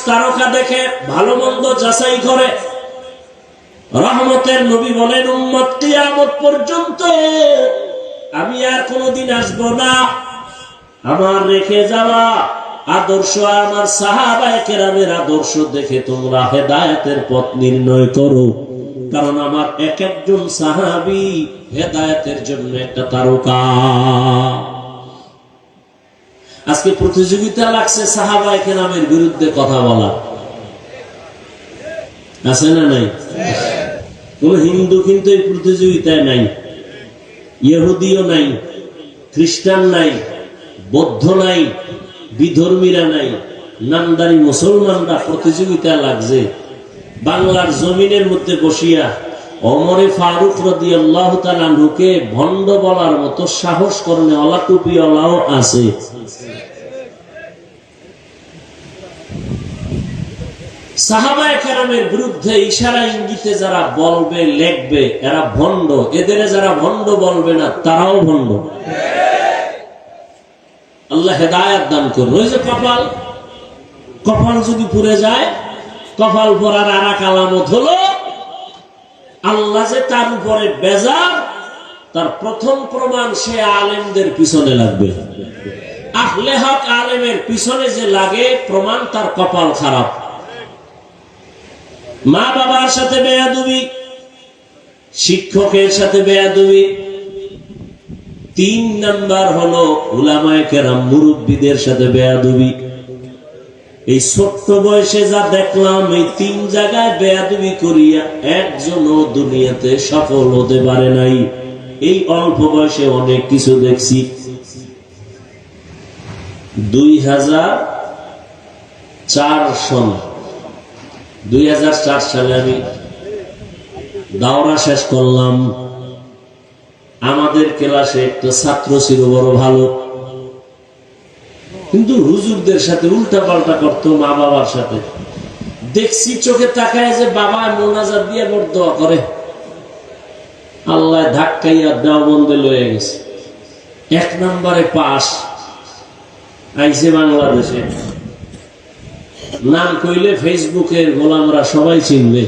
তারকা দেখে, ভালো মন্দ যাচাই করে। রহমতের নবী বলেন, উম্মত কিয়ামত পর্যন্ত আমি আর কোনদিন আসব না। আমার রেখে যাওয়া আদর্শ, আমার সাহাবায়ে কেরামের আদর্শ দেখে তোমরা হেদায়েতের পথ নির্ণয় করো, কারণ আমার এক একজন সাহাবী হেদায়েতের জন্য একটা তারকা। আজকে প্রতিযোগিতা লাগছে সাহাবায়ে কেরামের বিরুদ্ধে কথা বলা, আছে না নাই? কোন হিন্দু কিন্তু এই প্রতিযোগিতায় নাই, ইহুদিও নাই, খ্রিস্টান নাই, বৌদ্ধ নাই, বিধর্মীরা নাই, নামদারি মুসলমানরা প্রতিযোগিতায় লাগছে। বাংলার জমিনের মধ্যে বসিয়া ওমরে ফারুক রাদিয়াল্লাহু তাআলা আনহুকে ভণ্ড বলার মতো সাহস করনে ওলা টুপিওয়ালাও আছে। সাহাবায়ে কেরামের বিরুদ্ধে ইশারা ইঙ্গিতে যারা বলবে, লেখবে, এরা ভণ্ড। এদের যারা ভণ্ড বলবে না, তারাও ভণ্ড। আল্লাহ হেদায়েত দান করুন। ওই যে কপাল, কপাল যদি পুড়ে যায়, কপাল পরার আর এক আলামত হলো আল্লাহ যে তার উপরে বেজার, তার প্রথম প্রমাণ সে আলেমদের পিছনে লাগবে। আহলে হক আলেমের পিছনে যে লাগে, প্রমাণ তার কপাল খারাপ। মা বাবার সাথে বেয়াদবি, শিক্ষকের সাথে বেয়াদবি। 3 নাম্বার হলো উলামায়ে কেরাম মুরব্বীদের সাথে বেয়াদবি। এই ছোট্ট বয়সে যা দেখলাম, এই 3 জায়গায় বেয়াদবি করিয়া একজনও দুনিয়াতে সফল হতে পারে নাই। এই অল্প বয়সে অনেক কিছু দেখছি। 2004 সালে আমি দাওরা শেষ করলাম। আমাদের ক্লাসে একটা ছাত্র ছিল বড় ভালো, কিন্তু হুজুরদের সাথে উল্টা পাল্টা করতো, মা বাবার সাথে। দেখছি চোখে তাকায় যে বাবা মোনাজাত দিয়ে বড় দোয়া করে, আল্লাহ ধাক্কাইয়া দেওবন্দে লয়ে গেছে। 1 নম্বরে পাস আইছে বাংলাদেশে। নাম কইলে ফেসবুকের গোলামরা সবাই চিনবে,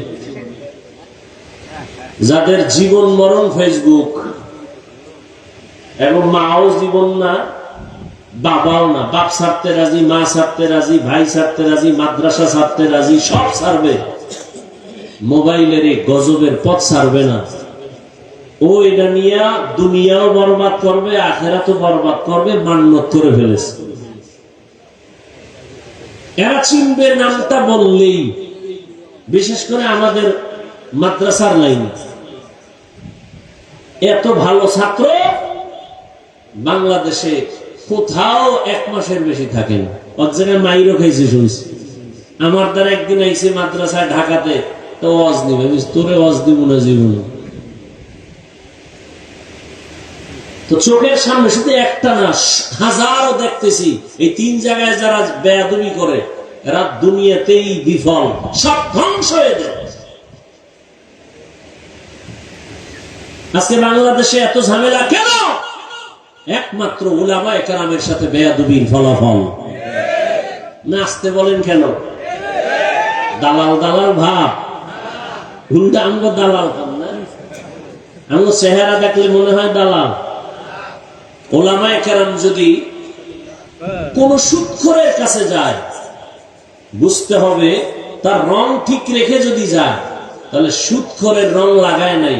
যাদের জীবন মরণ ফেসবুক, এবং মাও জীবন না, বাবাও না। বাপ ছাড়তে রাজি, মা ছাড়তে রাজি, ভাই ছাড়তে রাজি, মাদ্রাসা ছাড়তে রাজি, সব ছাড়বে, মোবাইলের এই গজবের পথ ছাড়বে না। ও এটা নিয়ে দুনিয়াও বরবাদ করবে, আখিরাতও বরবাদ করবে, মান্নত করে ফেলেছে। এরা চিনবে নামটা বললেই, বিশেষ করে আমাদের মাদ্রাসার লাইন। এত ভালো ছাত্র বাংলাদেশে কোথাও 1 মাসের বেশি থাকেন। এক জায়গায় মাইরও খাইছে শুনছি। আমার দ্বারা একদিন আইসে মাদ্রাসায় ঢাকাতে, তো ওয়াজ নিবে, তোরে ওয়াজ দিব না জীবনে। তো চোখের সামনে শুধু একটা না, হাজারও দেখতেছি। এই 3 জায়গায় যারা বেয়াদবি করে, এরা দুনিয়াতেই বিফল, সব ধ্বংস হয়ে যায়। আজকে বাংলাদেশে এত ঝামেলা কেন? একমাত্র উলামায়ে কেরামের সাথে বেয়াদবির ফলাফল। নাচতে বলেন কেন? দালাল দালাল ভাব। হুন্ডা আমগো দালাল ভাব না, আমগো চেহারা দেখলে মনে হয় দালাল। উলামায়ে কেরাম যদি কোন সুদখোরের কাছে যায়, বুঝতে হবে তার রং ঠিক রেখে যদি যায়, তাহলে সুদখোরের রং লাগায় নাই,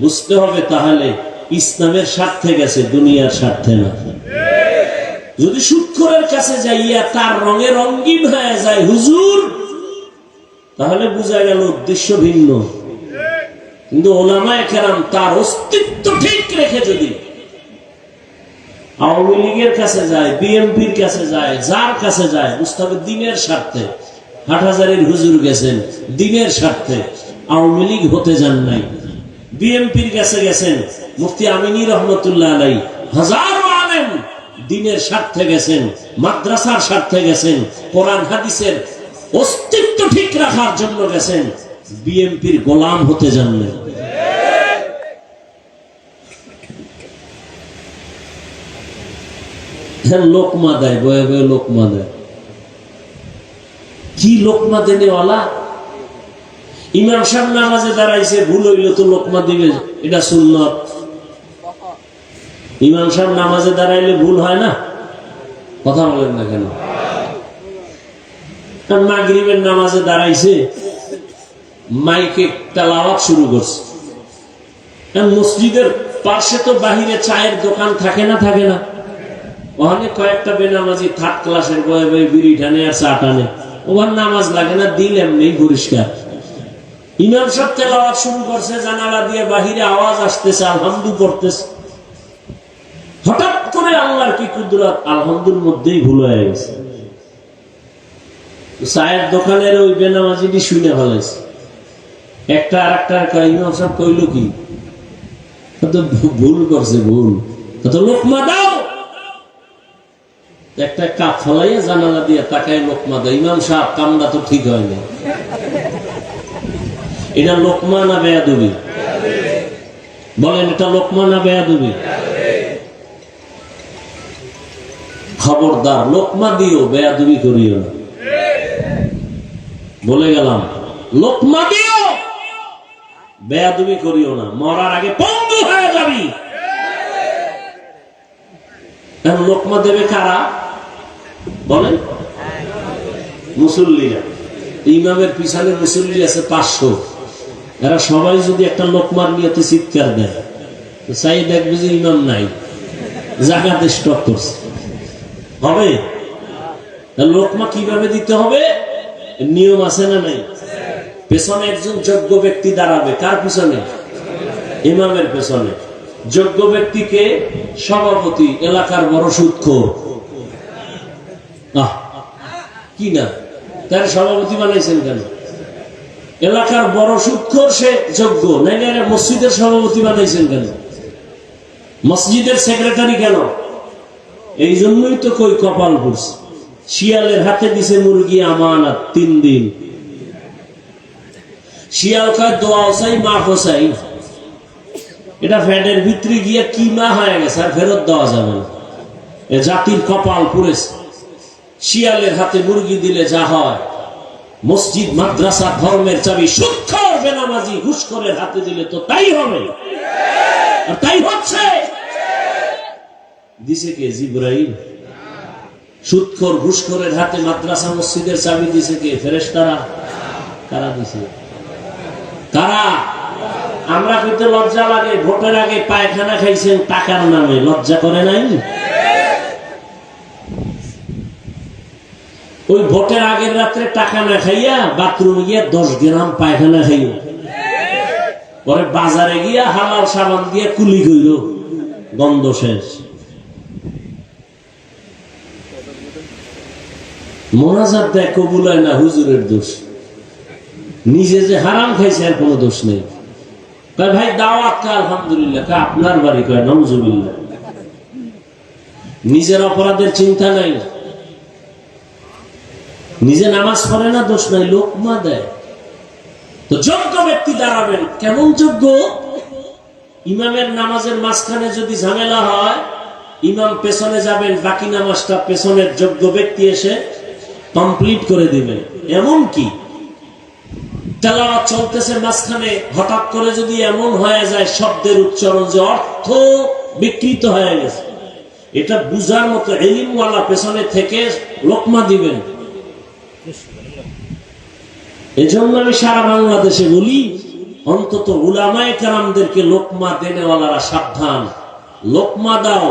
বুঝতে হবে তাহলে ইসলামের স্বার্থে গেছে, দুনিয়ার স্বার্থে না। যদি সুদখোরের কাছে যাইয়া তার রঙে রঙিন হয়ে যায় হুজুর, তাহলে বোঝা গেল উদ্দেশ্য ভিন্ন। কিন্তু উলামায়ে কেরাম তার অস্তিত্ব ঠিক রেখে যদি আওয়ামী লীগের কাছে যায়, বিএনপির কাছে যায়, যার কাছে যায়, বুঝতে হবে দিনের স্বার্থে। হাটহাজারীর হুজুর গেছেন দিনের স্বার্থে, আওয়ামী লীগ হতে যান নাই। বিএনপির কাছে গেছেন মুফতি আমিনী রহমতুল্লাহ আলাইহি, হাজারো আলেম দিনের স্বার্থে গেছেন, মাদ্রাসার স্বার্থে গেছেন, কোরআন হাদিসের অস্তিত্ব ঠিক রাখার জন্য গেছেন, বিএনপির গোলাম হতে যান নাই। লোকমা দেয়, বয়ে বয়ে লোকমা দেয়। কি লোকমা দেনেওয়ালা। ইমাম সাহেব নামাজে দাঁড়াইছে, ভুল হইলে তো লোকমা দিবে, এটা সুন্নত। ইমাম সাহেব নামাজে দাঁড়াইলে ভুল হয় না? কথা বলেন না কেন? মাগরিবের নামাজে দাঁড়াইছে, মাইকে তেলাওয়াত শুরু করছে। মসজিদের পাশে তো বাহিরে চায়ের দোকান থাকে না? থাকে না? ওখানে কয়েকটা বেনামাজি থার্ড ক্লাসের বয়ে বয়ে বিড়ি টানে আর চা টানে, ওখানে নামাজ লাগে না, দিল এমনি পরিষ্কার। ইমাম সাহেব তেলাওয়াত শুরু করছে, জানালা দিয়ে বাহিরে আওয়াজ আসতেছে, আলহামদু পড়তেছে। হঠাৎ করে আল্লাহর কি কুদরত, আলহামদুর মধ্যেই ভুল হয়ে গেছে। চায়ের দোকানের ওই বেনামাজিটি শুনে ফেলাইছে। একটা আর একটা ইমাম সাহেব কইল কি, ভুল করছে, ভুল, লোকমা দাও। একটা কাপ ফলাইয়া জানালা দিয়ে তাকায় লোকমা দাও। ইমাম সাহেব, কামটা তো ঠিক হয়নি, এটা লোকমা না বেয়াদবি? বলেন, এটা লোকমা না বেয়াদবি? খবরদার, লোকমা দিও, বেয়াদবি করিও না। বলে গেলাম, লোকমা দিও, বেয়াদবি করিও না, মরার আগে পঙ্গু হয়ে যাবি। লোকমা দেবে কারা? বলেন, মুসল্লিরা। ইমামের পিছনে মুসল্লি আছে 500, এরা সবাই যদি একটা লোকমার নিয়েতে চিৎকার দেয়, চাই দেখবে যে ইমাম নাই, জায়গাতে স্টপ করছে। হবে? লোকমা কিভাবে দিতে হবে? নিয়ম আছে না নাই? পেছনে একজন যোগ্য ব্যক্তি দাঁড়াবে। কার পিছনে? ইমামের পেছনে। যোগ্য ব্যক্তিকে সভাপতি, এলাকার বড় সুদখোর। কি না, তার সভাপতি বানাইছেন কেন? এলাকার বড় সুদখোর, সে যোগ্য। নাইলে মসজিদের সভাপতি বানাইছেন কেন? মসজিদের সেক্রেটারি কেন? এই জন্যই তো কই কপাল পড়ছে। শিয়ালের হাতে দিছে মুরগি আমানত 3 দিন। শিয়াল কয় দোয়াও চাই, মাফও চাই। এটা ফ্যাটের ভিতরে গিয়ে কি মা হয়ে গেছে, আর ফেরত দেওয়া যাবে না। এ জাতির কপাল পুড়েছে। শিয়ালের হাতে মুরগি দিলে যা হয়, মসজিদ মাদ্রাসা ধর্মের চাবি সুদখোর বেনামাজি ঘুষখোরের হাতে দিলে তো তাই হবে, আর তাই হচ্ছে। দিছে কে? জিবরাইল। সুদখোর ঘুষখোরের হাতে মাদ্রাসা মসজিদের চাবি দিছে কে? ফেরেশতারা। কারা দিছে? কারা? আমরা কিন্তু লজ্জা লাগে, ভোটের আগে পায়খানা খাইছেন টাকার নামে, লজ্জা করে নাই? ওই ভোটের আগের রাত্রে টাকা না খাইয়া বাথরুমে গিয়া 10 গ্রাম পায়খানা খাইও, পরে বাজারে গিয়া হালাল সাবান দিয়ে কুলি কইল, গন্ধ শেষ। মোনাজাত দেয়, কবুল হয় না, হুজুরের দোষ। নিজে যে হারাম খাইছে আর কোনো দোষ নেই। ভাই দাওয়াত কা? আলহামদুলিল্লাহ। আপনার বাড়ি? কয় নাউজুবিল্লাহ। নিজের অপরাধের চিন্তা নাই, নিজে নামাজ পড়ে না, দোষ নাই, লোকমা দেয়। তো যোগ্য ব্যক্তি দাঁড়াবেন। কেমন যোগ্য? ইমামের নামাজের মাঝখানে যদি ঝামেলা হয়, ইমাম পেছনে যাবেন, বাকি নামাজটা পেছনের যোগ্য ব্যক্তি এসে কমপ্লিট করে দিবেন। এমন কি তেলাওয়াত চলতেছে, মাঝখানে হঠাৎ করে যদি এমন হয়ে যায় শব্দের উচ্চারণ যে অর্থ বিকৃত হয়ে গেছে, এটা বুঝার মতো ইলমওয়ালা পেছনে থেকে লোকমা দিবেন। এজন্য আমি সারা বাংলাদেশে বলি, অন্তত উলামায়ে কেরামদেরকে লোকমা দেনেওয়ালারা সাবধান। লোকমা দাও,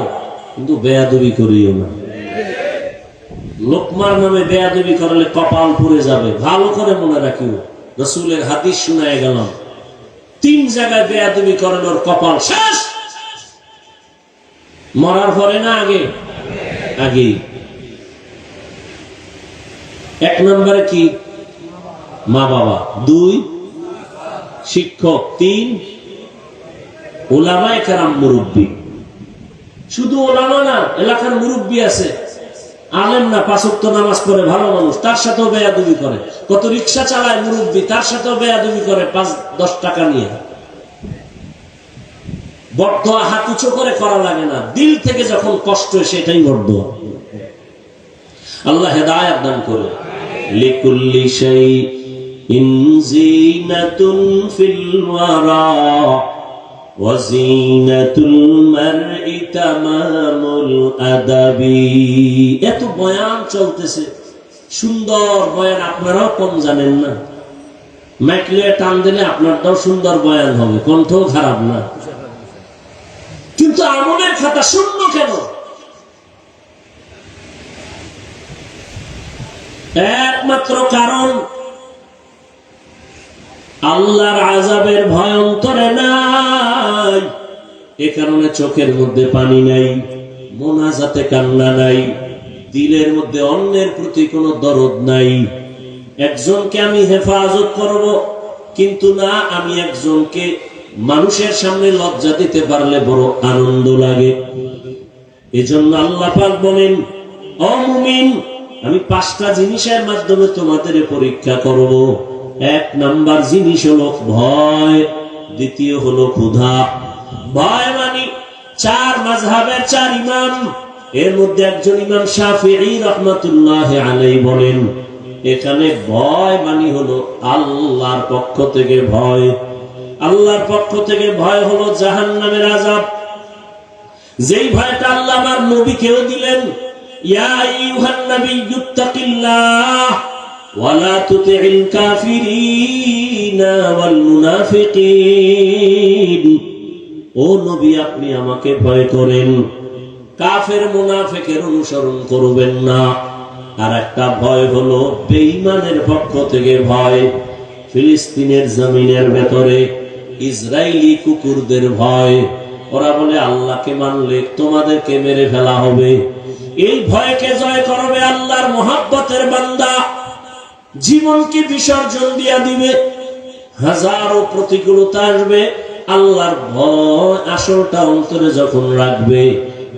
কিন্তু বেয়াদবি করিও না। লোকমার নামে বেয়াদবি করলে কপাল পুড়ে যাবে। ভালো করে মনে রাখিও, রাসূলের হাদিস শুনায় গেলাম, 3 জায়গায় বেয়াদবি করানোর কপাল শেষ। মরার পরে না আগে? আগে। 1 নম্বরে কি? মা বাবা। 2 শিক্ষক। 3 উলামায়ে কেরাম, মুরব্বী। শুধু ওলামা না, এলাকার মুরব্বী আছে, আলেম না, 5 ওয়াক্ত নামাজ পড়ে, ভালো মানুষ, তার সাথেও বেয়াদবি করে। কত রিক্সা চালায় মুরব্বী, তার সাথেও বেয়াদবি করে 5-10 টাকা নিয়ে। বড়দোয়া হাত উঁচু করে করা লাগে না, দিল থেকে যখন কষ্ট হয় সেটাই বড়দোয়া। আল্লাহ হেদায়েত দান করে। লিকুল্লি শাইইন যিনাতুন ফিল ওয়ারা ওয়া যিনাতুল মারই তামামুল আদাবি। এত বয়ান চলতেছে, সুন্দর বয়ান, আপনারাও কম জানেন না। মাইকলে টান দিলে আপনারটাও সুন্দর বয়ান হবে, কণ্ঠও খারাপ না, কিন্তু আমলের খাতা শূন্য কেন? একমাত্র কারণ আল্লাহর আযাবের ভয় অন্তরে নাই। এ কারণে চোখের মধ্যে পানি নাই, মোনাজাতে কান্না নাই, দিলের মধ্যে অন্যের প্রতি কোনো দরদ নাই। একজনকে আমি হেফাজত করব, কিন্তু না, আমি একজনকে মানুষের সামনে লজ্জা দিতে পারলে বড় আনন্দ লাগে। এজন্য আল্লাহ পাক বলেন, ও মুমিন, আমি 5টা জিনিসের মাধ্যমে তোমাদের পরীক্ষা করব। 1 নাম্বার জিনিস হলো ভয়, দ্বিতীয় হলো ক্ষুধা। ভয় মানে 4 মাযহাবের 4 ইমাম, এর মধ্যে একজন ইমাম শাফিঈ রাহমাতুল্লাহি আলাইহি বলেন, এখানে ভয় মানে হলো আল্লাহর পক্ষ থেকে ভয়। আল্লাহর পক্ষ থেকে ভয় হলো জাহান্নামের আযাব। যেই ভয়টা আল্লাহ আমার নবীকেও দিলেন, ইয়া আইয়ুহান নাবিয়্যুত্তাকিল্লাহ ওয়া লা তুতি'ল কাফিরিনা ওয়াল মুনাফিকিন। ও নবী, আপনি আমাকে ভয় করেন, কাফের মুনাফিকের অনুসরণ করবেন না। আর একটা ভয় হলো বেঈমানের পক্ষ থেকে ভয়। ফিলিস্তিনের জমিনের ভেতরে ইসরায়েলি কুকুরদের ভয়। ওরা বলে আল্লাহকে মানলে তোমাদেরকে মেরে ফেলা হবে। এই ভয়কে জয় করবে আল্লাহর মহব্বতের বান্দা, জীবনকে বিসর্জন দিয়া দিবে। হাজারো প্রতিকূলতা আসবে, আল্লাহর ভয় আসলটা অন্তরে যখন রাখবে,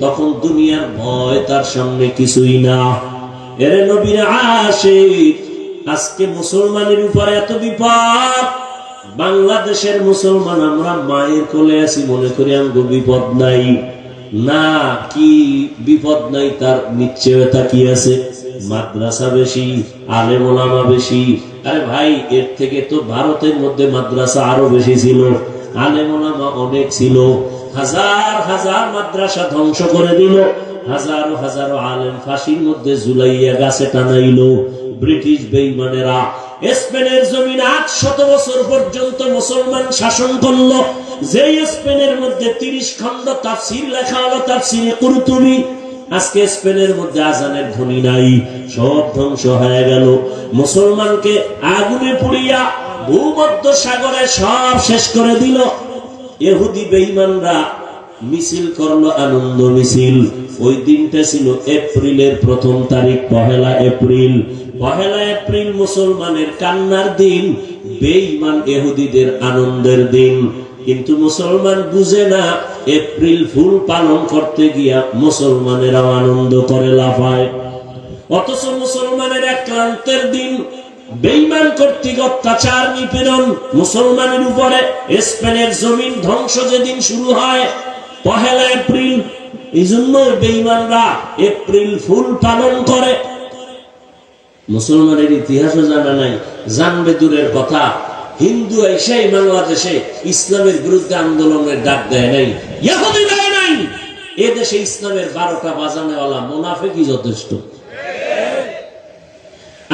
তখন দুনিয়ার ভয় তার সামনে কিছুই না। এর নবীর আশিক, আজকে মুসলমানের উপরে এত বিপদ। বাংলাদেশের মুসলমান আমরা মায়ের কোলে আছি, মনে করি আমগো বিপদ নাই। না, কি বিপদ নাই তার নিশ্চয়তা কি আছে? মাদ্রাসা বেশি, আলেম ওলামা বেশি। আরে ভাই, এর থেকে তো ভারতের মধ্যে মাদ্রাসা আরো বেশি ছিল, আলেম ওলামা অনেক ছিল। হাজার হাজার মাদ্রাসা ধ্বংস করে দিল, হাজারো হাজারো আলেম ফাঁসির মধ্যে ঝুলাইয়া গাছে টানাইল ব্রিটিশ বেঈমানেরা। স্পেনের জমিন 800 বছর পর্যন্ত মুসলমান শাসন করলো। যে স্পেনের মধ্যে 30 খণ্ড তাফসীর লেখা হলো, তাফসীরে কুরতুবী। আজকে স্পেনের মধ্যে আজানের ধ্বনি নাই, সব ধ্বংস হয়ে গেল। মুসলমানকে আগুনে পুড়িয়া ভূমধ্য সাগরে সব শেষ করে দিল। ইহুদি বেঈমানরা মিছিল করলো, আনন্দ মিছিল। ওই দিনটা ছিল এপ্রিলের 1ম তারিখ, 1 এপ্রিল। 1 এপ্রিল মুসলমানের কান্নার দিন, বেঈমান ইহুদিদের আনন্দের দিন। কিন্তু মুসলমান বুঝে না, এপ্রিল ফুল পালন করতে গিয়া মুসলমানেরাও আনন্দ করে লাফায়। অথচ মুসলমানের এক ক্লান্তের দিন, বেঈমান কর্তৃক অত্যাচার নিপীড়ন মুসলমানের উপরে। স্পেনের জমিন ধ্বংস যেদিন শুরু হয় 1 এপ্রিল। এই জন্য বেঈমানরা এপ্রিল ফুল পালন করে। মুসলমানের ইতিহাসও জানা নাই, জানবে দূরের কথা। হিন্দু এসেই বাংলাদেশে ইসলামের বিরুদ্ধে আন্দোলনের ডাক দেয় নাই, ইহুদি দেয় নাই। এ দেশে ইসলামের 12টা বাজানেওয়ালা মুনাফিকই যথেষ্ট।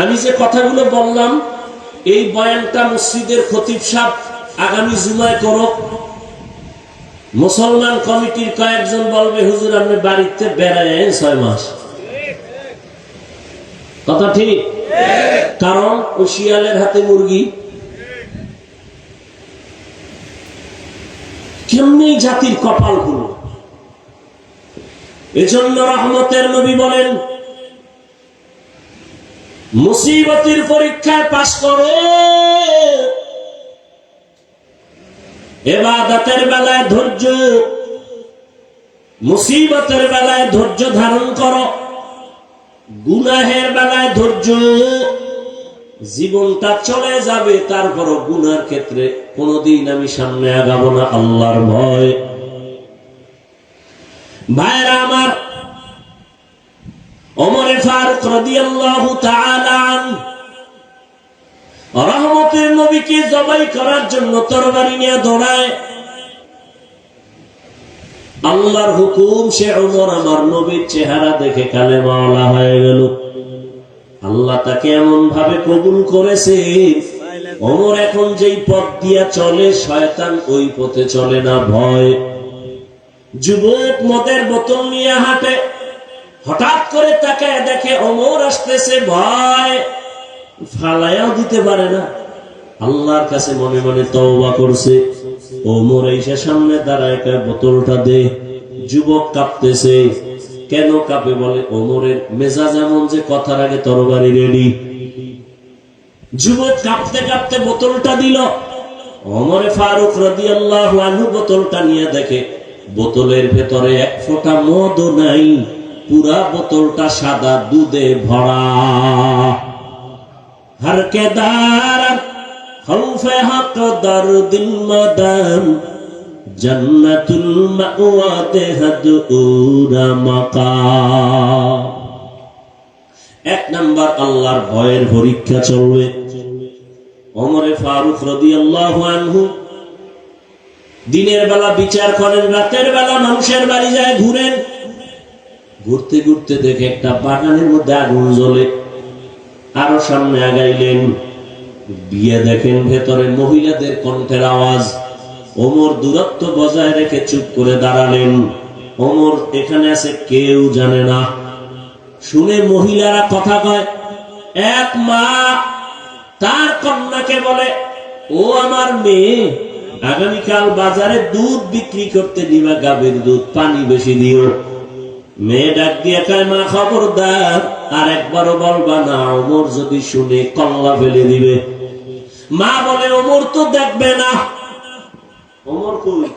আমি যে কথাগুলো বললাম, এই বয়ানটা মসজিদের খতিব সাহেব আগামী জুমায় করো। মুসলমান কমিটির কয়েকজন বলবে, হুজুর আপনি বাড়িতে বেড়ায় 6 মাস। কথা ঠিক? কারণ ও শিয়ালের হাতে মুরগি। কেমনি জাতির কপাল হলো। এজন্য রহমতের নবী বলেন, মুসিবতের পরীক্ষায় পাস করো, ইবাদতের বেলায় ধৈর্য, মুসিবতের বেলায় ধৈর্য ধারণ করো, গুনাহের বেলায় ধৈর্য। জীবনটা চলে যাবে, তারপরও গুনার ক্ষেত্রে কোনদিন আমি সামনে আগাবো না, আল্লাহর ভয়। ভাইরা আমার, ওমর ফারুক রাদিয়াল্লাহু তাআলা আনহু নবীকে জবাই করার জন্য তরবারি নিয়ে দৌড়ায়। আল্লাহর হুকুম, সে ওমর আমার নবীর চেহারা দেখে কালেমাওয়ালা হয়ে গেল। আল্লাহ তাকে এমন ভাবে কবুল করেছে, ওমর এখন যেই পথ দিয়া চলে শয়তান ওই পথে চলে না। ভয়, যুবক মদের বোতল নিয়ে হাঁটে, হঠাৎ করে তাকায় দেখে ওমর আসতেছে, ভয়, ফালায়াও দিতে পারে না। আল্লাহর কাছে মনে মনে তওবা করছে। ওমর এসে সামনে দাঁড়ায়, বোতলটা দে। যুবক কাঁপতেছে। কেন কাঁপে? বলে ওমরের মেজাজ এমন যে কথার আগে তরবারি রেডি। যুবক কাঁপতে কাঁপতে বোতলটা দিল। ওমরে ফারুক রাদিয়াল্লাহু আনহু বোতলটা নিয়ে দেখে বোতলের ভেতরে এক ফোঁটা মদও নাই, পুরা বোতলটা সাদা দুধে ভরা। হর কে দার খৌফে হক দরদিল মাদাম জান্নাতুল মাওয়া দেহদুরা মাকাম। এক নাম্বার আল্লাহর ভয়ের পরীক্ষা চলবে। ওমরে ফারুক রাদিয়াল্লাহু আনহু দিনের বেলা বিচার করেন, রাতের বেলা মানুষের বাড়ি যায় ঘুরেন। ঘুরতে ঘুরতে দেখে একটা বাগানের মধ্যে আগুন জ্বলে। আরো সামনে আগাইলেন, বিয়ে দেখেন ভেতরে মহিলাদের কণ্ঠের আওয়াজ। ওমর দূরত্ব বজায় রেখে চুপ করে দাঁড়ালেন। ওমর এখানে আছে কেউ জানে না। শুনে মহিলারা কথা কয়। এক মা তার কন্যাকে বলে, ও আমার মেয়ে, আগামীকাল বাজারে দুধ বিক্রি করতে দিবা, গাভীর দুধ, পানি বেশি দিও। মেয়ে ডাক দিয়ে কয়, মা খবরদার, আর একবারও বলবা না, ওমর যদি শুনে কল্লা ফেলে দিবে। মা বলে, ওমর তো দেখবে না। ওমর কই?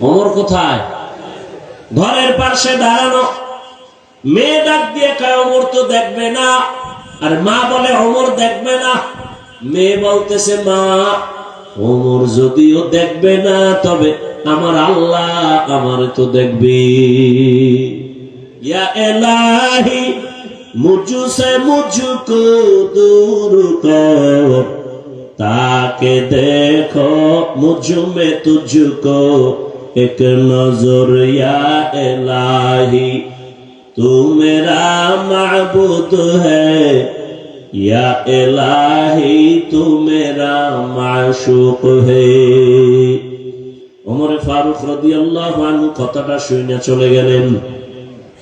ওমর কোথায়? ঘরের পাশে দাঁড়ানো। মেয়ে ডাক দিয়ে কয়, ওমর তো দেখবে না। আর মা বলে, ওমর দেখবে না। মেয়ে বলতেছে, মা ওমর যদিও দেখবে না, তবে আমার আল্লাহ আমার তো দেখবে। ইয়া ইলাহি মুঝসে মুঝকো দূর কর, তাকে দেখো মুঝ মে তুঝকো এক নজর। ইয়া ইলাহি তু মেরা মাবুদ হ্যায়, या इलाही तू मेरा माशूक है। ওমর ফারুক রাদিয়াল্লাহু আনহু কথাটা শুনে চলে গেলেন।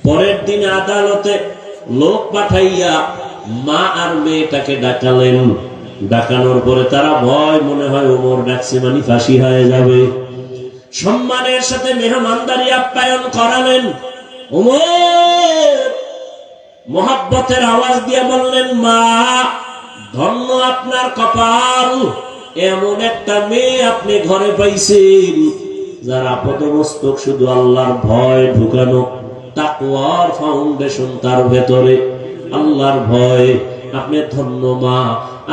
পরের দিন আদালতে লোক পাঠাইয়া মা আর মেয়েটাকে ডাকালেন। ডাকানোর পরে তারা ভয়, মনে হয় ওমর ডাকছে মানে ফাঁসি হয়ে যাবে। সম্মানের সাথে মেহমানদারি আপ্যায়ন করালেন। ওমর মোহাব্বতের আওয়াজ দিয়ে বললেন, মা ধন্য আপনার কপাল, এমন একটা মেয়ে আপনি ঘরে পাইছেন যার আপাতমস্তক শুধু আল্লাহর ভয় ঢুকানো, তাকওয়ার ফাউন্ডেশন তার ভেতরে, আল্লাহর ভয়। আপনি ধন্য মা,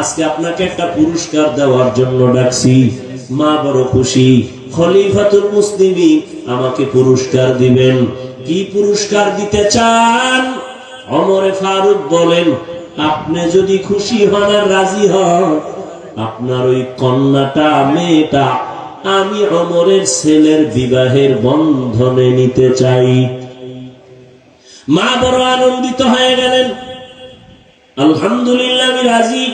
আজকে আপনাকে একটা পুরস্কার দেওয়ার জন্য ডাকছি। মা বড় খুশি। খলিফাতুল মুসলিমিন আমাকে পুরস্কার দিবেন। কি পুরস্কার দিতে চান? ওমরে ফারুক বলেন, আপনি যদি খুশি হন আর রাজি হন, আপনার ওই কন্যাটা, মেয়েটা আমি ওমরের ছেলের বিবাহের বন্ধনে নিতে চাই। মা বড় আনন্দিত হয়ে গেলেন। আলহামদুলিল্লাহ, আমি রাজি।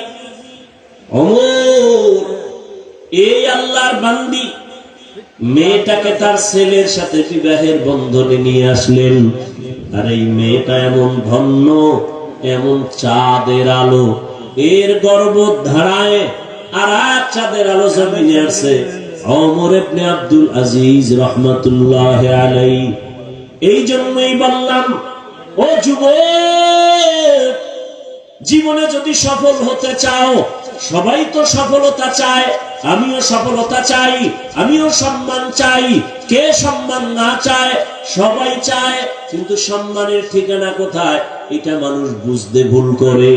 ওমর এই আল্লাহর বান্দি মেয়েটাকে তার ছেলের সাথে বিবাহের বন্ধনে নিয়ে আসলেন। আর এই মেয়েটা এমন ধন্য, এমন চাঁদের আলো, এর গর্ব ধারায় আর এক চাঁদের আলো জমিনে আসছে। ওমর ইবনে আব্দুল আজিজ রাহমাতুল্লাহ আলাইহি। এই জন্যই বললাম, ও যুবক, জীবনে যদি সফল হতে চাও, সবাই তো সফলতা চায়, আমিও সফলতা চাই, আমিও সম্মান চাই। কে সম্মান না চায়? সবাই চায়, কিন্তু সম্মানের ঠিকানা কোথায় এটা মানুষ বুঝতে ভুল করে।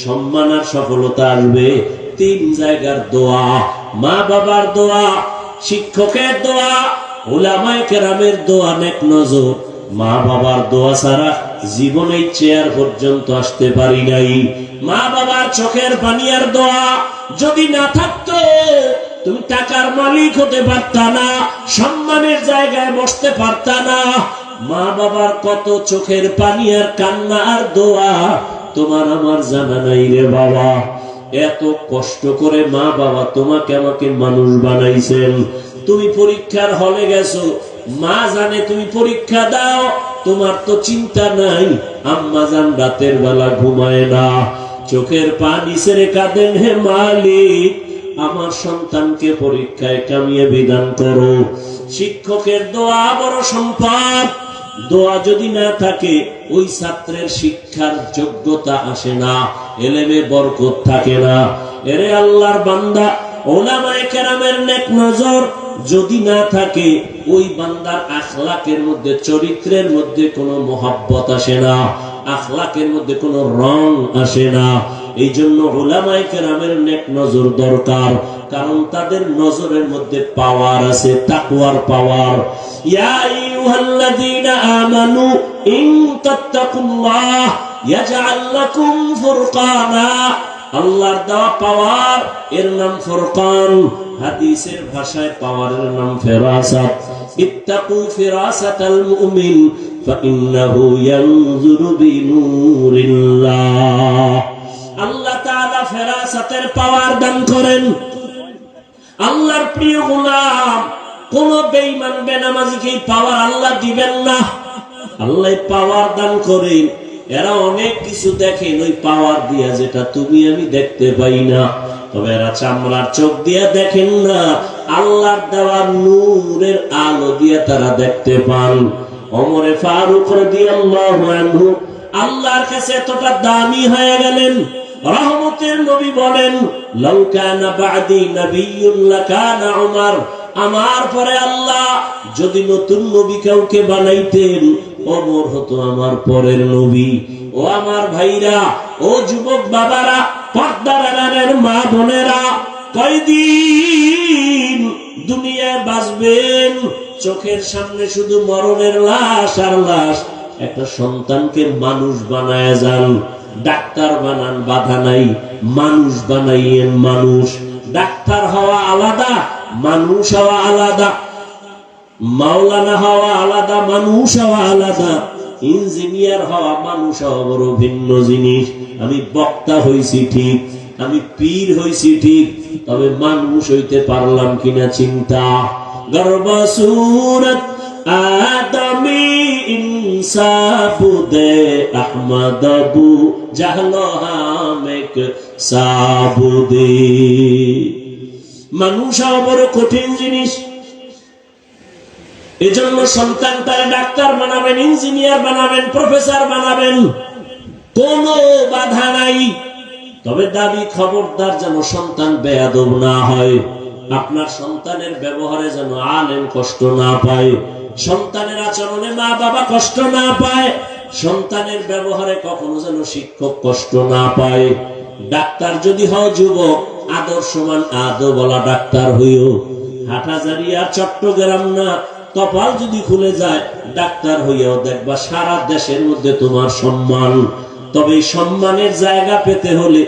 সম্মান আর সফলতা আসবে তিন জায়গার দোয়া: মা বাবার দোয়া, শিক্ষকের দোয়া, উলামায়ে কেরামের দোয়া, নেক নজর। মা বাবার দোয়া ছাড়া জীবনে চেয়ার পর্যন্ত আসতে পারি নাই। মা বাবার চোখের পানি আর দোয়া যদি না থাকতো তুমি টাকার মালিক হতে পারতা না, সম্মানের জায়গায় বসতে পারতা না। মা বাবার কত চোখের পানি আর কান্না আর দোয়া তোমার আমার জানা নাই রে বাবা। এত কষ্ট করে মা বাবা তোমাকে আমাকে মানুষ বানাইছেন। তুমি পরীক্ষার হলে গেছো, মা জানে তুমি পরীক্ষা দাও, তোমার তো চিন্তা নাই। আম্মা জান রাতের বেলা ঘুমায় না, চোখের পানি ছেড়ে কাঁদেন, হে মালিক আমার সন্তানকে পরীক্ষায় কামিয়াবি দান করো। শিক্ষকের দোয়া বড় সম্পদ। দোয়া যদি না থাকে ওই ছাত্রের শিক্ষার যোগ্যতা আসে না, এলেমে বরকত থাকে না। এরে আল্লাহর বান্দা, ওলামায়ে কেরামের নেক নজর যদি না থাকে ওই বান্দার আখলাকের মধ্যে, চরিত্রের মধ্যে কোনো মহব্বত আসে না, আখলাকের মধ্যে কোনো রং আসে না। এই জন্য উলামায়ে কেরামের নেক নজর দরকার, কারণ তাদের নজরের মধ্যে পাওয়ার আছে, তাকওয়ার পাওয়ার। ইয়া আইয়ুহাল্লাযীনা আমানু ইন তাত্তাকুল্লাহ ইয়াজআল লাকুম ফুরকানা। আল্লাহর দেওয়া পাওয়ার, এর নাম ফুরকান। হাদিসের ভাষায় পাওয়ারের নাম ফিরাসাত। ইত্তাকু ফিরাসাতাল মুমিন ফাইন্নাহু ইয়ানজুরু বিনুরিল্লাহ। আল্লাহ তাআলা ফেরাসাতের পাওয়ার দান করেন। আল্লাহর প্রিয় গোলাম, কোন বেঈমান বেনামাজিকে পাওয়ার আল্লাহ দিবেন না। আল্লাহ পাওয়ার দান করেন। এরা অনেক কিছু দেখেন ওই পাওয়ার দিয়া, যেটা তুমি আমি দেখতে পাই না। তবে এরা চামড়ার চোখ দিয়া দেখেন না, আল্লাহর দেওয়া নূরের আলো দিয়া তারা দেখতে পান। ওমরে ফারুক রাদিয়াল্লাহু আনহু আল্লাহর কাছে এতটা দামি হয়ে গেলেন। রহমতের নবী বলেন, লাউ কানা বা'দি নাবিয়্যুন লাকানা উমর। আমার পরে আল্লাহ যদি নতুন নবী কাউকে বানাইতেন, ওমর হতো আমার পরের নবী। ও আমার ভাইরা, ও যুবক বাবারা, পর্দার আড়ালের মা বোনেরা, কয়দিন দুনিয়ায় বাঁচবেন? চোখের সামনে শুধু মরণের লাশ আর লাশ। একটা সন্তানকে মানুষ বানায় যান, ডাক্তার বানান, বাধা নাই, মানুষ বানাইয়েন মানুষ। ডাক্তার হওয়া আলাদা, মানুষ হওয়া আলাদা। মাওলানা হওয়া আলাদা, মানুষ হওয়া আলাদা। ইঞ্জিনিয়ার হওয়া, মানুষ হওয়া বড় ভিন্ন জিনিস। আমি বক্তা হইছি ঠিক, আমি পীর হইছি ঠিক, তবে মানুষ হইতে পারলাম কিনা চিন্তা। গর্ব সুরত আদমি ইনসাবুদে আহমদ আবু জাহল হামেক সাবুদে। মানুষ হওয়া বড় কঠিন জিনিস। এজন্য সন্তান তার ডাক্তার বানাবেন, ইঞ্জিনিয়ার বানাবেন, প্রফেসর বানাবেন, কোনো বাধা নাই। তবে দাবি খবরদার যেন সন্তান বেয়াদব না হয়। আপনার সন্তানের ব্যবহারে যেন আলেম কষ্ট না পায়, সন্তানের আচরণে মা বাবা কষ্ট না পায়, সন্তানের ব্যবহারে কখনো যেন শিক্ষক কষ্ট না পায়। ডাক্তার যদি হও যুবক, আদর্শমান আদবওয়ালা ডাক্তার হইও। হাটহাজারী আর চট্টগ্রাম না, কপাল যদি খুলে যায় ডাক্তার হইয়াও দেখবা সারা দেশের মধ্যে তোমার সম্মান। তবে এই সম্মানের জায়গা পেতে হলে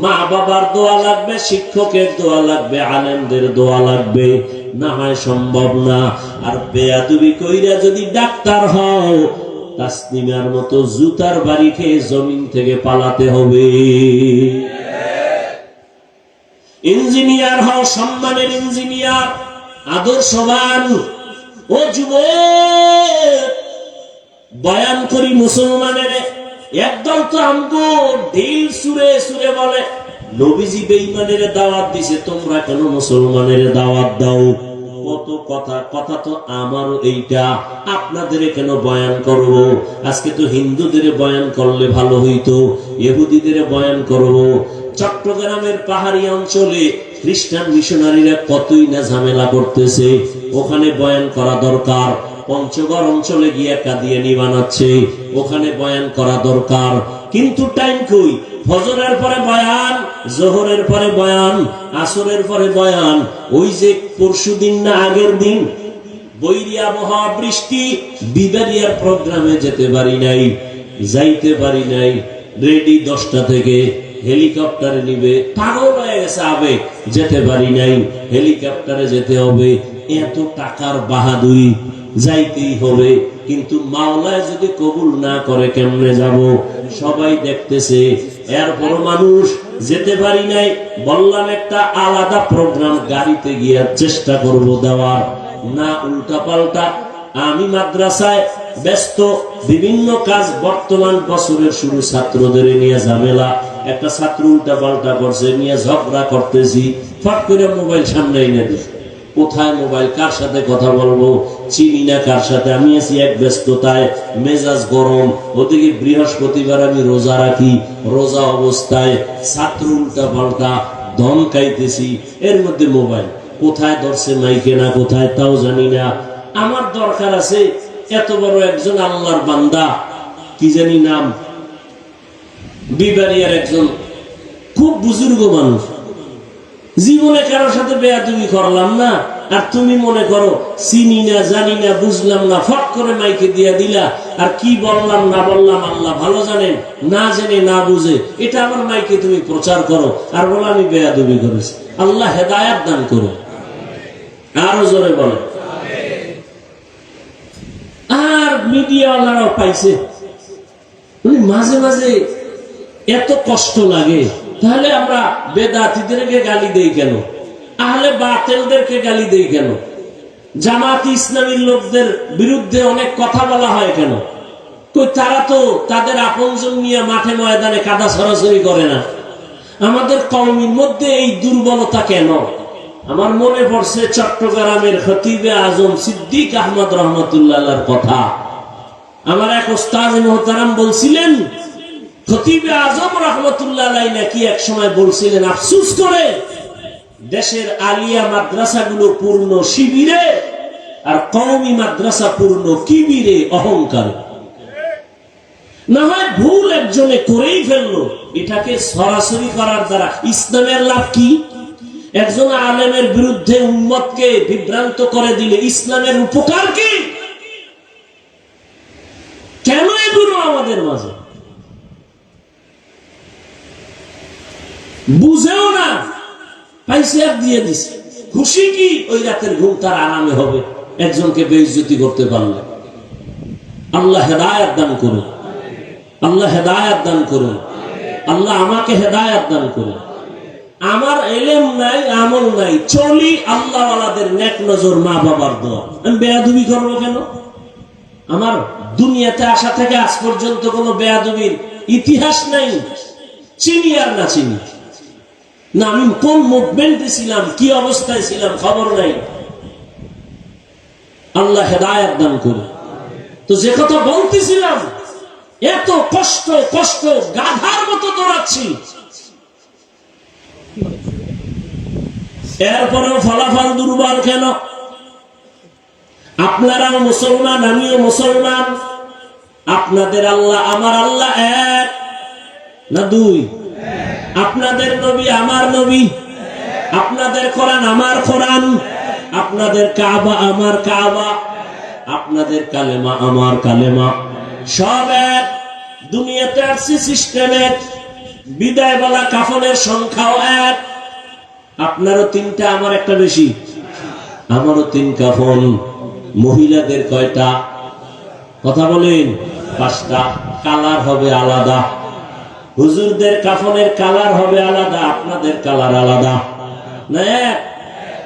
মা বাবার দোয়া লাগবে, শিক্ষকের দোয়া লাগবে, আলেমদের দোয়া লাগবে, না হয় সম্ভব না। আর বেয়াদবি কইরা যদি ডাক্তার হও, তাসনিমার মতো জুতার বাড়ি খেয়ে জমিন থেকে পালাতে হবে। ইঞ্জিনিয়ার হও, সম্মানের ইঞ্জিনিয়ার, আদর্শবান। ও যুবক, বয়ান করি মুসলমানের একদল তো আমগো ঢিল সুরে সুরে বলে নবীজি বেঈমানের দাওয়াত দিছে, তোমরা কেন মুসলমানের দাওয়াত দাও? কত কথা, কথা তো আমারও এইটা, আপনাদের কেন বয়ান করব? আজকে তো হিন্দুদের বয়ান করলে ভালো হইতো, ইহুদিদের বয়ান করব। চট্টগ্রামের পাহাড়ি অঞ্চলে খ্রিস্টান মিশনারিরা কতই না ঝামেলা করতেছে, ওখানে বয়ান করা দরকার। পঞ্চগড় অঞ্চলে গিয়ে কাদিয়ানি বানাচ্ছে, ওখানে বয়ান করা দরকার। কিন্তু টাইম কই? ফজরের পরে বয়ান, জোহরের পরে বয়ান, আসরের পরে বয়ান। ওই যে পরশুদিন না আগের দিন বৈরী আবহাওয়া, বৃষ্টি, বিবারিয়ার প্রোগ্রামে যেতে পারি নাই। যাইতে পারি নাই, রেডি 10টা থেকে, হেলিকপ্টারে নিবে, পাগল হয়ে গেছে আবেগ, যেতে পারি নাই, হেলিকপ্টারে যেতে হবে, এত টাকার বাহাদুরি, যাইতেই হবে। কিন্তু মাওলায় যদি কবুল না করে কেমনে যাব? সবাই দেখতেছে, এরপর মানুষ যেতে পারি নাই। বললাম একটা আলাদা প্রোগ্রাম গাড়িতে গিয়ে চেষ্টা করব দেওয়ার, না উল্টা পাল্টা। আমি মাদ্রাসায় ব্যস্ত, বিভিন্ন কাজ, বর্তমান বছরের শুরু ছাত্রদের নিয়ে ঝামেলা, একটা ছাত্র উল্টা পাল্টা করছে, নিয়ে ঝগড়া করতেছি, ফট করে মোবাইল সামনে এনে দিই। কোথায় মোবাইল, কার সাথে কথা বলবো, চিনি না কার সাথে। আমি আছি এক ব্যস্ততায়, মেজাজ গরম। ওদিকে বৃহস্পতিবার আমি রোজা রাখি, রোজা অবস্থায় ছাত্র উল্টা পাল্টা দম খাইতেছি, এর মধ্যে মোবাইল কোথায় ধরছে মাইকে না কোথায় তাও জানি না। আমার দরকার আছে, এত বড় একজন আল্লাহর বান্দা, কি জানি নাম, বিবারিয়ার একজন খুব বুজুর্গ মানুষ, জীবনে কারোর সাথে বেয়াদবি করলাম না, আর তুমি মনে করো চিনি না জানি না বুঝলাম না, ফট করে মাইকে দিয়ে দিলা, আর কি বললাম না বললাম আল্লাহ ভালো জানেন, না জেনে না বুঝে এটা আমার মাইকে তুমি প্রচার করো, আর বলো আমি বেয়াদবি করেছি। আল্লাহ হেদায়াত দান করো, আরো জোরে বলো। আর মিডিয়াওয়ালারাও পাইছে, মাঝে মাঝে এত কষ্ট লাগে। তাহলে আমরা বেদাতীদেরকে গালি দেই কেন? আহলে বাতিলদেরকে গালি দেই কেন? জামাত ইসলামীর লোকদের বিরুদ্ধে অনেক কথা বলা হয় কেন? কই তারা তো তাদের আপনজন নিয়ে মাঠে ময়দানে কাদা ছড়াছড়ি করে না। আমাদের কওমের মধ্যে এই দুর্বলতা কেন? আমার মনে পড়ছে চট্টগ্রামের খতিবে আজম সিদ্দিক আহমদ রহমতুল্লাহর কথা। আমার এক ওস্তাদ মুহতারাম বলছিলেন, খতিবে আজম রহমতুল্লাহ নাকি এক সময় বলছিলেন, আফসোস করে দেশের আলিয়া মাদ্রাসাগুলো পূর্ণ শিবিরে আর কওমি মাদ্রাসা পূর্ণ কিবিরে, অহংকার। না হয় ভুল একজনে করেই ফেললো, এটাকে সরাসরি করার দ্বারা ইসলামের লাভ কি? একজন আলেমের বিরুদ্ধে উম্মতকে বিভ্রান্ত করে দিলে ইসলামের উপকার কি? কেন এগুলো আমাদের মাঝে বুঝেও না, পয়সা দিয়ে দিছে, খুশি কি ওই রাতের ঘুম তার আরামে হবে একজনকে বেইজ্জতি করতে পারলে। আল্লাহ হেদায়েত দান করুন, আল্লাহ হেদায়েত দান করুন, আল্লাহ আমাকে হেদায়েত দান করুন। আমার এলেম নাই, আমল নাই, চলি আল্লাহ ওয়ালাদের নেক নজর, মা বাবার দোয়া। আমি বেয়াদবি করবো কেন? আমার দুনিয়াতে আসা থেকে আজ পর্যন্ত কোন বেয়াদবির ইতিহাস নাই, চিনি আর না চিনি না, আমি কোন মুভমেন্টে ছিলাম, কি অবস্থায় ছিলাম খবর নাই। আল্লাহ হেদায়েত দান করুন। তো যে কথা বলতেছিলাম, এত কষ্ট কষ্ট গাধার মতো দৌড়াচ্ছি, এরপরেও ফলাফল দুর্বল কেন? আপনারাও মুসলমান, আমিও মুসলমান, আপনাদের আল্লাহ আমার আল্লাহ এক না দুই? আপনাদের নবী আমার নবী, আপনাদের কোরআন আমার কোরআন, আপনাদের কাবা আমার কাবা, আপনাদের কালেমা আমার কালেমা, সব এক। দুনিয়াতে আসছে সিস্টেম এক, বিদায় বলা কাফনের সংখ্যাও এক। আপনারও 3টা, আমার একটা বেশি। আমারও 3 কাফন। মহিলাদের কয়টা? কথা বলেন। 5টা। কালার হবে আলাদা। হুজুরদের কাফনের কালার হবে আলাদা, আপনাদের কালার আলাদা না?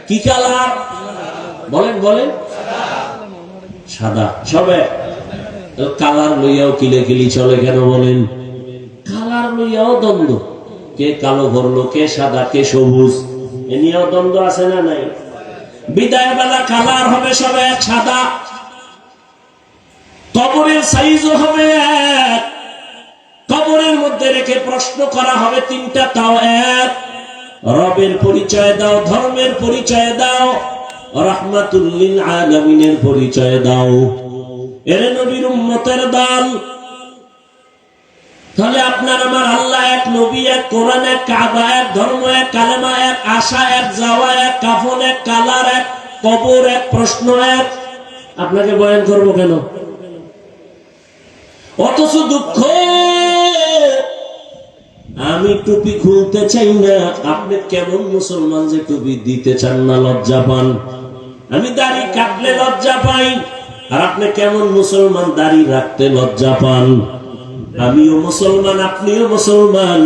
কি কালার বলেন? বলেন সাদা। সবে কালার লইয়াও কিলেকিলি চলে কেন বলেন? কালার লইয়াও দ্বন্দ্ব, কে কালো ভরলো, কে সাদা, কে সবুজ, এ নিয়েও দ্বন্দ্ব আছে না নাই? বিদায় বেলা কালার হবে সবে এক, সাদা। কবরের সাইজও হবে এক, কবরের মধ্যে রেখে প্রশ্ন করা হবে 3টা, তাও এক। রবের পরিচয় দাও, ধর্মের পরিচয় দাও, রাহমাতুল লিল আলামিনের পরিচয় দাও, এরে নবীর উম্মতের দল। তাহলে আপনার আমার আল্লাহ এক, নবী এক, কোরআন এক, কাবা এক, ধর্ম এক, কালেমা এক, আশা এক, যাওয়া এক, কাফন এক, কালার এক, কবর এক, প্রশ্ন এক। আপনাকে বয়ান করবো কেন? অথচ দুঃখ, আমি টুপি খুলতে চাই না। আপনি কেমন মুসলমান যে টুপি দিতে চান না, লজ্জা পান। আমি দাড়ি কাটলে লজ্জা পাই, আর আপনি কেমন মুসলমান দাড়ি রাখতে লজ্জা পান। আমিও মুসলমান, আপনিও মুসলমান।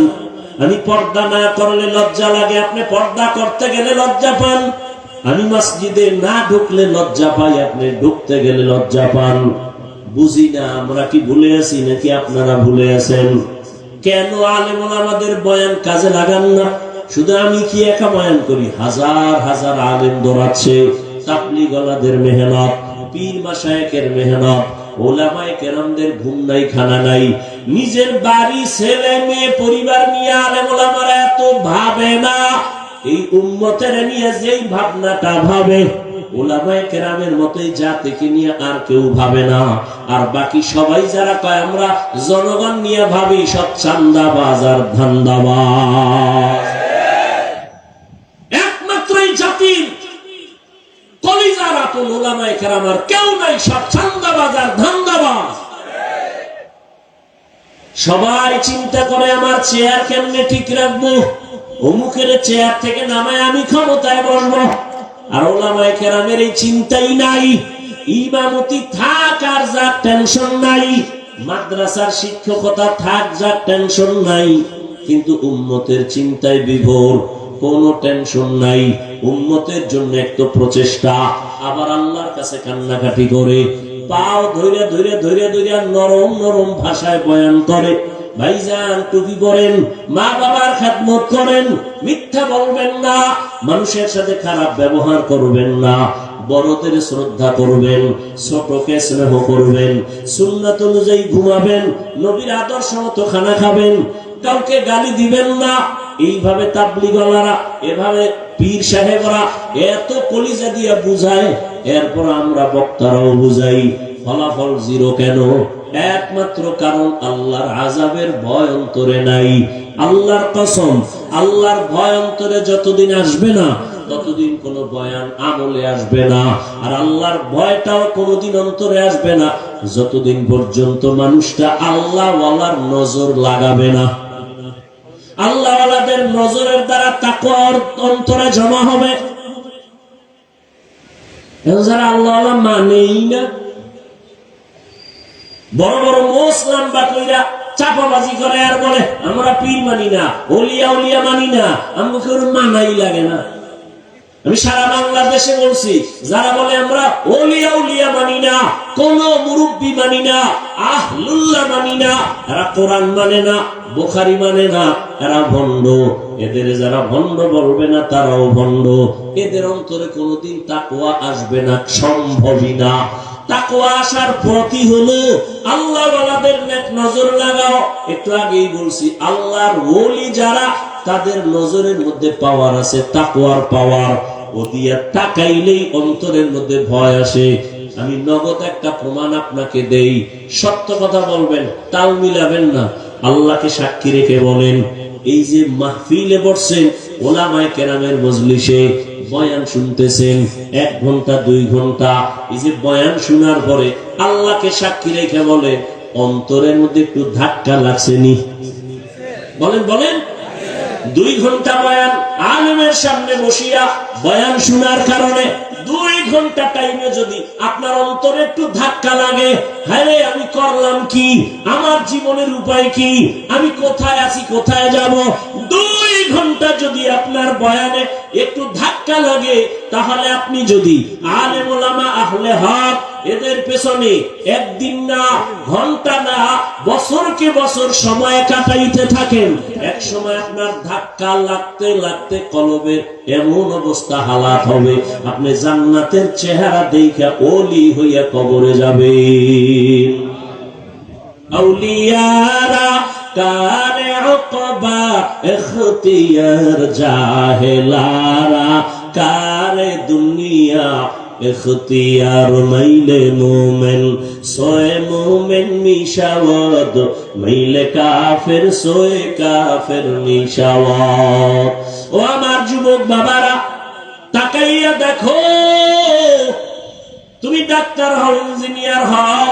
আমি পর্দা না করলে লজ্জা লাগে, আপনি পর্দা করতে গেলে লজ্জা পান। আমি মসজিদে না ঢুকলে লজ্জা পাই, আপনি ঢুকতে গেলে লজ্জা পান। বুঝি না আমরা কি ভুলে আছি নাকি আপনারা ভুলে আছেন? কেন আলেম ওলামাদের বয়ান কাজে লাগান না? শুধু আমি কি একা বয়ান করি? হাজার হাজার আলেম দৌড়াচ্ছে। তাবলীগ ওয়ালাদের মেহনত, পীর মাশায়েখের মেহনত, ওলামায়ে কেরামদের ঘুম নাই, খানা নাই। নিজের বাড়ি, ছেলে মেয়ে, পরিবার নিয়ে আলেম ওলামারা এত ভাবে না। এই উম্মতের নিয়ে যেই ভাবনাটা ভাবে, ওলামায়ে কেরামের মতোই জাতিকে নিয়ে আর কেউ ভাবে না। আর বাকি সবাই যারা কয় আমরা জনগণ নিয়ে ভাবি, সব চান্দাবাজ আর ধান্দাবাজ। একমাত্র এই জাতির কলিজার আপন ওলামায়ে কেরাম আর কেউ নাই, সব চান্দাবাজ আর ধান্দাবাজ। সবাই চিন্তা করে আমার চেয়ার কেমনে ঠিক রাখবো, অমুকের চেয়ার থেকে নামায় আমি ক্ষমতায় বসবো। আর ওলামায়ে কেরামের এই চিন্তাই নাই। ইমামতি থাক আর যার টেনশন নাই, মাদ্রাসার শিক্ষকতা থাক যার টেনশন নাই, কিন্তু উম্মতের চিন্তায় বিভোর, কোনো টেনশন নাই। উম্মতের জন্য একটু প্রচেষ্টা, আবার আল্লাহর কাছে কান্নাকাটি করে, পাও ধরে ধরে ধরে ধরে নরম নরম ভাষায় বয়ান করে। ভাইজান টুপি পরেন, মা বাবার খেদমত করেন, মিথ্যা বলবেন না, মানুষের সাথে খারাপ ব্যবহার করবেন না, বড়দের শ্রদ্ধা করবেন, ছোটকে স্নেহ করবেন, সুন্নাত অনুযায়ী ঘুমাবেন, নবীর আদর্শ মতো খানা খাবেন, কাউকে গালি দিবেন না। এইভাবে তাবলীগওয়ালারা, এভাবে পীর সাহেবরা এত কলিজা দিয়ে বুঝায়, এরপর আমরা বক্তারাও বুঝাই, ফলাফল জিরো। কেন? একমাত্র কারণ আল্লাহর আযাবের ভয় অন্তরে নাই। আল্লাহর কসম, আল্লাহর ভয় অন্তরে যতদিন আসবে না, ততদিন কোন বয়ান আমলে আসবে না। আর আল্লাহর ভয়টাও কোনদিন অন্তরে আসবে না যতদিন পর্যন্ত মানুষটা আল্লাহওয়ালার নজর লাগাবে না। আল্লাহওয়ালাদের নজরের দ্বারা তাকওয়া অন্তরে জমা হবে। যারা আল্লাহওয়ালা মানেই না, বড় বড় মুসলিম বা কইরা চাপাবাজি করে আর বলে আমরা পীর মানি না, ওলিয়া উলিয়া মানি না, আমাকে ওর মানাই লাগে না। আমি সারা বাংলাদেশে বলছি, যারা বলে আমরা ওলিয়া উলিয়া মানি না, কোন মুরব্বি মানি না, আহলুল্লাহ মানি না, এরা কোরআন মানে না, বুখারী মানে না, এরা ভণ্ড। এদের যারা ভণ্ড বলবে না তারাও ভণ্ড। এদের অন্তরে কোনোদিন তাকওয়া আসবে না, সম্ভবই না। তাকওয়া আসার প্রতি হলো আল্লাহওয়ালাদের নেক নজর লাগাও। একটু আগেই বলছি, আল্লাহর ওলি যারা, তাদের নজরের মধ্যে পাওয়ার আছে, তাকওয়ার পাওয়ার। ও দিয়া তাকাইলেই অন্তরের মধ্যে ভয় আসে। আমি নগদ একটা প্রমাণ আপনাকে দেই, সত্য কথা বলবেন, তাও মিলাবেন না। আল্লাহকে সাক্ষী রেখে বলেন, এই যে মাহফিলে বসছেন, ওলামায়ে কেরামের মজলিসে বয়ান শুনতেছেন 1 ঘন্টা 2 ঘন্টা, এই যে বয়ান শোনার পরে আল্লাহকে সাক্ষী রেখে বলেন, অন্তরের মধ্যে একটু ধাক্কা লাগছেনি? বলেন বলেন। 2 ঘন্টা বয়ান আলেমের সামনে বসিয়া বয়ান শোনার কারণে 2 ঘন্টা টাইমে যদি আপনার অন্তরে একটু ধাক্কা লাগে, হ্যাঁ আমি করলাম কি, আমার জীবনের উপায় কি, আমি কোথায় আছি, কোথায় যাব, 2 ঘন্টা যদি আপনার বয়ানে একটু ধাক্কা লাগে, তাহলে আপনি যদি আলেম ওলামা আহলে হক এদের পেছনে একদিন না, ঘন্টা না, বছরকে বছর সময় কাটাইতে থাকেন, এক সময় আপনার ধাক্কা লাগতে লাগতে কলবের এমন অবস্থা হালাত হবে, আপনি জান্নাতের চেহারা দেখা ওলি হইয়া কবরে যাবেন। আউলিয়ারা কারে উকবা ইখতিয়ার, জাহেলারা কারে দুনিয়া ইখতিয়ার। মাইলে মুমিন সোয়ে মুমিন মিশাওয়াত, মাইলে কাফের সোয়ে কাফের মিশাওয়াত। ও আমার যুবক বাবারা, তাকাইয়া দেখো, তুমি ডাক্তার হও, ইঞ্জিনিয়ার হও,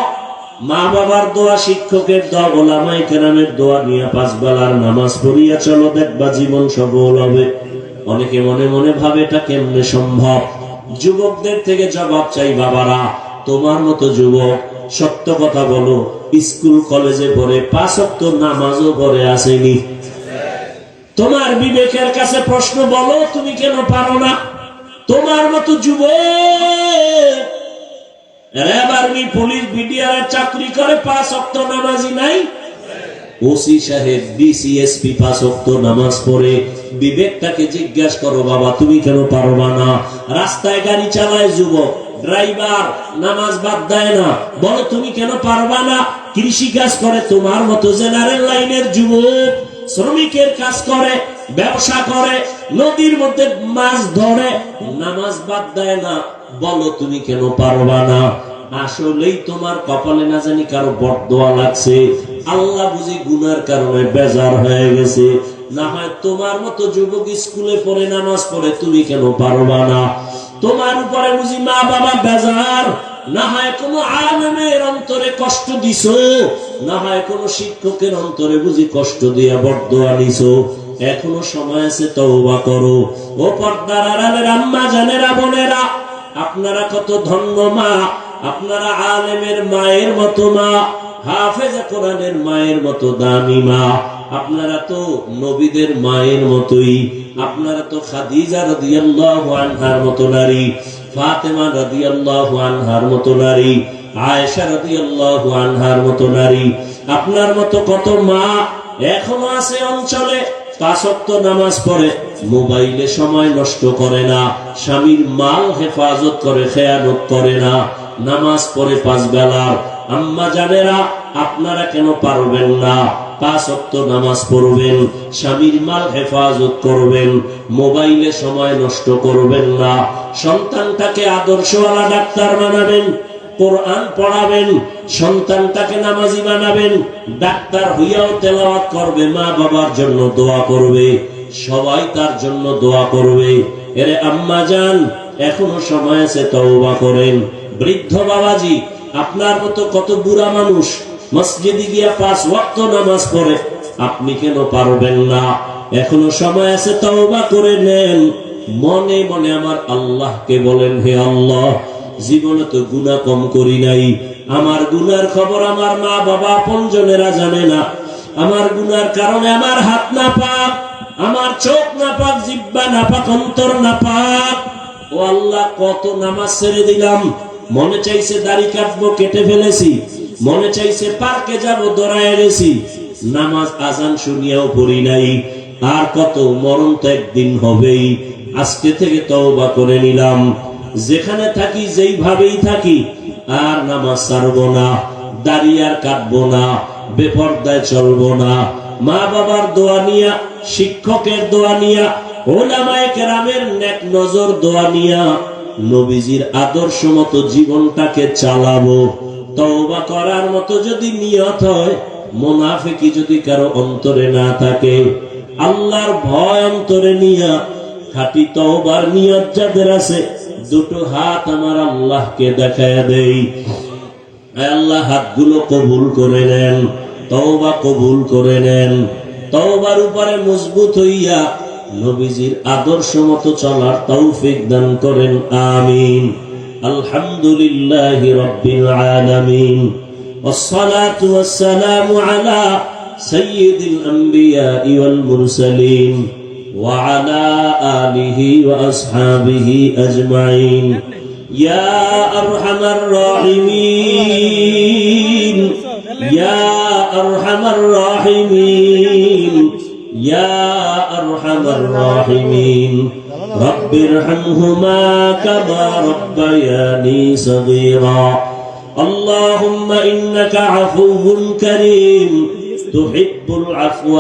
মা বাবার দোয়া, শিক্ষকের দোয়া, ওলামায়ে কেরামের দোয়া নিয়ে 5 বেলার নামাজ পড়িয়া চলো, দেখবা জীবন সফল হবে। অনেকে মনে মনে ভাবে এটা কেমনে সম্ভব। যুবকদের থেকে জবাব চাই, বাবারা তোমার মতো যুবক সত্য কথা বলো, স্কুল কলেজে পড়ে 5 ওয়াক্ত নামাজও পড়ে আসেনি। তোমার বিবেকের কাছে প্রশ্ন, বলো তুমি কেন পারো না? তোমার মতো যুবক আর্মি, পুলিশ, বিডিআর চাকরি করে 5 ওয়াক্ত নামাজি নাই? ওসি সাহেব, ডিসিএসপি 5 ওয়াক্ত নামাজ পড়ে। বিবেকটাকে জিজ্ঞাসা করো, বাবা তুমি কেন পারবা না? রাস্তায় গাড়ি চালায় যুবক, ড্রাইভার নামাজ বাদ দেয় না, বলো তুমি কেন পারবা না? কৃষি কাজ করে তোমার মতো জেনারেল লাইনের যুবক, শ্রমিকের কাজ করে, ব্যবসা করে, নদীর মধ্যে মাছ ধরে, নামাজ বাদ দেয় না, বলো তুমি কেন পারবা না? আসলেই তোমার কপালে না জানি কারো বরদোয়া লাগছে, আল্লাহ বুঝি গুনার কারণে বেজার হয়ে গেছে। না হয় তোমার মতো যুবক স্কুলে পড়ে নামাজ পড়ে, তুমি কেন পারবা না? তোমার উপরে বুঝি মা বাবা বেজার, না হয় কোন আলেমের অন্তরে কষ্ট দিছো, না হয় কোন শিক্ষকের অন্তরে বুঝি কষ্ট দিয়া বরদোয়া দিছো। এখনো সময় আছে, তওবা করো। ও পর্দার আড়ালের আম্মা জানেরা, বোনেরা, আপনারা কত ধন্য মা, আপনারা আলেমের মায়ের মতো মা, হাফেজে কোরআনের মায়ের মতো দামি মা, আপনারা তো নবীদের মায়ের মতোই, আপনারা তো খাদিজা রাদিয়াল্লাহু আনহার মতো নারী, ফাতেমা রাদিয়াল্লাহু আনহার মতো নারী, আয়েশা রাদিয়াল্লাহু আনহার মতো নারী। আপনার মতো কত মা এখনো আছে অঞ্চলে 5 ওয়াক্ত নামাজ পড়ে, মোবাইলে সময় নষ্ট করে না, স্বামীর মাল হেফাজত করে, খেয়ানত করে না, নামাজ পড়ে 5 বেলার। আম্মা জানেরা, আপনারা কেন পারবেন না? 5 ওয়াক্ত নামাজ পড়বেন, স্বামীর মাল হেফাজত করবেন, মোবাইলে সময় নষ্ট করবেন না, সন্তানটাকে আদর্শওয়ালা ডাক্তার বানাবেন, কোরআন পড়াবেন, সন্তানটাকে নামাজি বানাবেন, ডাক্তার হইয়াও তেলাওয়াত করবে, মা বাবার জন্য দোয়া করবে, সবাই তার জন্য দোয়া করবে। এরে আম্মা জান, এখনো সময় আছে, তওবা করেন। বৃদ্ধ বাবাজি, আপনার মতো কত বুড়া মানুষ মসজিদে গিয়া 5 ওয়াক্ত নামাজ পড়ে, আপনি কেন পারবেন না? এখনো সময় আছে, তওবা করে নেন। মনে মনে আমার আল্লাহকে বলেন, হে আল্লাহ, জীবনে তো গুনাহ কম করি নাই, আমার গুনার খবর আমার মা বাবা আপনজনেরা জানে না, আমার গুনার কারণে আমার হাত না পাক, আমার চোখ না পাক, জিহ্বা না পাক, অন্তর না পাক। ও আল্লাহ, কত নামাজ ছেড়ে দিলাম, মনে চাইছে দাড়ি কাটবো, কেটে ফেলেছি, মনে চাইছে পার্কে যাব, দৌড়ায় গেছি, নামাজ আজান শুনিয়াও পড়ি নাই। আর কত, মরণ তো একদিন হবেই, আজকে থেকে তওবা করে নিলাম। যেখানে থাকি, যেইভাবেই থাকি, আর নামাজ ছাড়বো না, দাড়ি আর কাটবো না, বেপরদায় চলবো না। মা বাবার দোয়া নিয়া, শিক্ষকের দোয়া নিয়া, ওলামায়ে কেরামের নেক নজর দোয়া নিয়া, নবীজির আদর্শ মতো জীবনটাকে চালাবো। তওবা করার মতো যদি নিয়ত হয়, মুনাফিকি যদি কারো অন্তরে না থাকে, আল্লাহর ভয় অন্তরে নিয়া খাঁটি তওবার নিয়ত যাদের আছে, 2 হাত আমার আল্লাহকে দেখায় দেই। আল্লাহ হাতগুলো কবুল করে নেন, তওবা কবুল করে নেন। তওবার উপরে মজবুত হইয়া নবীজির আদর্শ মতো চলার তৌফিক দান করেন, আমিন। আলহামদুলিল্লাহি রাব্বিল আলামিন, والصلاة والسلام على سيد الأنبياء والمرسلين وعلى آله وأصحابه أجمعين. يا أرحم الراحمين، يا أرحم الراحمين، يا أرحم الراحمين، رب ارحمهما كما ربياني صغيرا. اللهم إنك عفو كريم تحب العفو